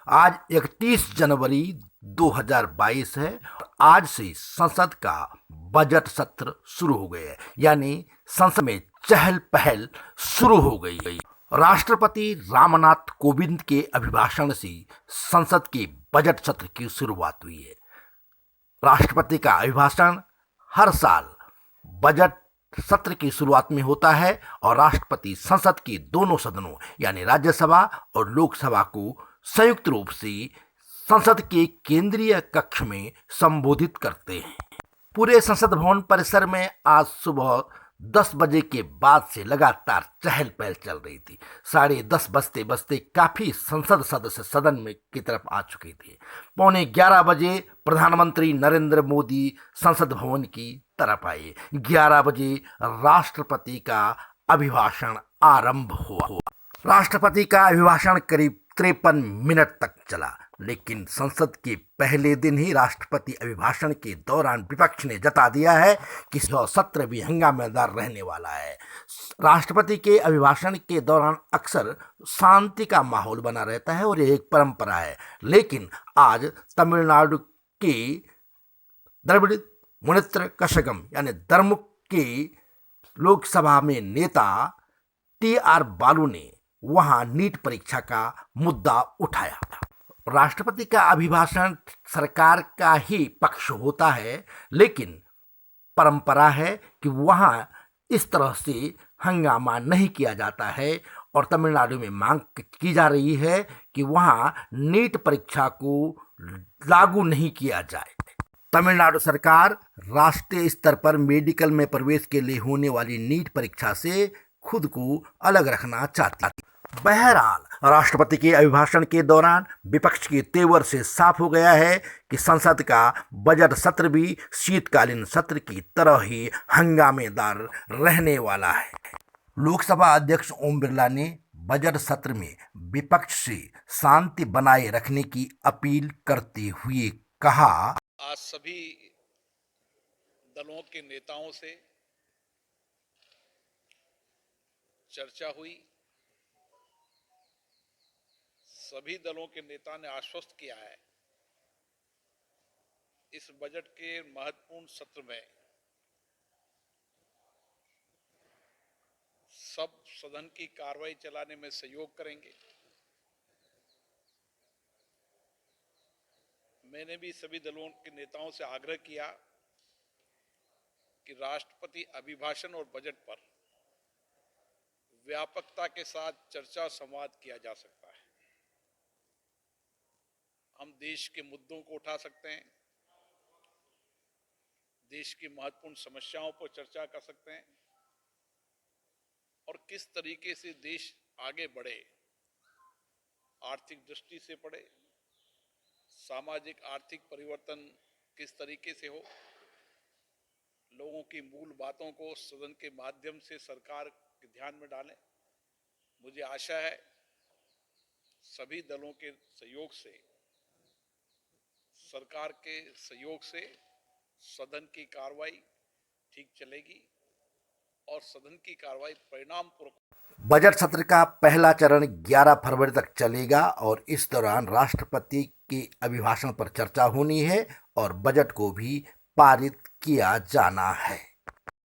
आज 31 जनवरी 2022 है। आज से संसद का बजट सत्र शुरू हो गया है, यानी संसद में चहल पहल शुरू हो गई। राष्ट्रपति रामनाथ कोविंद के अभिभाषण से संसद के बजट सत्र की शुरुआत हुई है। राष्ट्रपति का अभिभाषण हर साल बजट सत्र की शुरुआत में होता है और राष्ट्रपति संसद के दोनों सदनों यानी राज्यसभा और लोकसभा को संयुक्त रूप से संसद के केंद्रीय कक्ष में संबोधित करते हैं। पूरे संसद भवन परिसर में आज सुबह 10 बजे के बाद से लगातार चहल पहल चल रही थी। 10:30 बजते बजते काफी संसद सदस्य सदन में की तरफ आ चुके थे। 11:15 बजे प्रधानमंत्री नरेंद्र मोदी संसद भवन की तरफ आए। 11 बजे राष्ट्रपति का अभिभाषण आरंभ हुआ। राष्ट्रपति का अभिभाषण करीब 53 मिनट तक चला, लेकिन संसद के पहले दिन ही राष्ट्रपति अभिभाषण के दौरान विपक्ष ने जता दिया है कि सत्र भी हंगामेदार रहने वाला है। राष्ट्रपति के अभिभाषण के दौरान अक्सर शांति का माहौल बना रहता है और यह एक परंपरा है, लेकिन आज तमिलनाडु के द्रविड़ मुनेत्र कषगम यानी द्रमुक के लोकसभा में नेता TR बालू ने वहां नीट परीक्षा का मुद्दा उठाया। राष्ट्रपति का अभिभाषण सरकार का ही पक्ष होता है, लेकिन परंपरा है कि वहां इस तरह से हंगामा नहीं किया जाता है और तमिलनाडु में मांग की जा रही है कि वहां नीट परीक्षा को लागू नहीं किया जाए। तमिलनाडु सरकार राष्ट्रीय स्तर पर मेडिकल में प्रवेश के लिए होने वाली नीट परीक्षा से खुद को अलग रखना चाहती है। बहरहाल राष्ट्रपति के अभिभाषण के दौरान विपक्ष के तेवर से साफ हो गया है कि संसद का बजट सत्र भी शीतकालीन सत्र की तरह ही हंगामेदार रहने वाला है। लोकसभा अध्यक्ष ओम बिरला ने बजट सत्र में विपक्ष से शांति बनाए रखने की अपील करते हुए कहा, आज सभी दलों के नेताओं से चर्चा हुई। सभी दलों के नेता ने आश्वस्त किया है इस बजट के महत्वपूर्ण सत्र में सब सदन की कार्रवाई चलाने में सहयोग करेंगे। मैंने भी सभी दलों के नेताओं से आग्रह किया कि राष्ट्रपति अभिभाषण और बजट पर व्यापकता के साथ चर्चा संवाद किया जा सकता है। हम देश के मुद्दों को उठा सकते हैं, देश की महत्वपूर्ण समस्याओं पर चर्चा कर सकते हैं और किस तरीके से देश आगे बढ़े, आर्थिक दृष्टि से बढ़े, सामाजिक आर्थिक परिवर्तन किस तरीके से हो, लोगों की मूल बातों को सदन के माध्यम से सरकार के ध्यान में डालें। मुझे आशा है सभी दलों के सहयोग से, सरकार के सहयोग से सदन की कार्रवाई ठीक चलेगी और सदन की कार्रवाई परिणामपूर्वक। बजट सत्र का पहला चरण 11 फरवरी तक चलेगा और इस दौरान राष्ट्रपति के अभिभाषण पर चर्चा होनी है और बजट को भी पारित किया जाना है।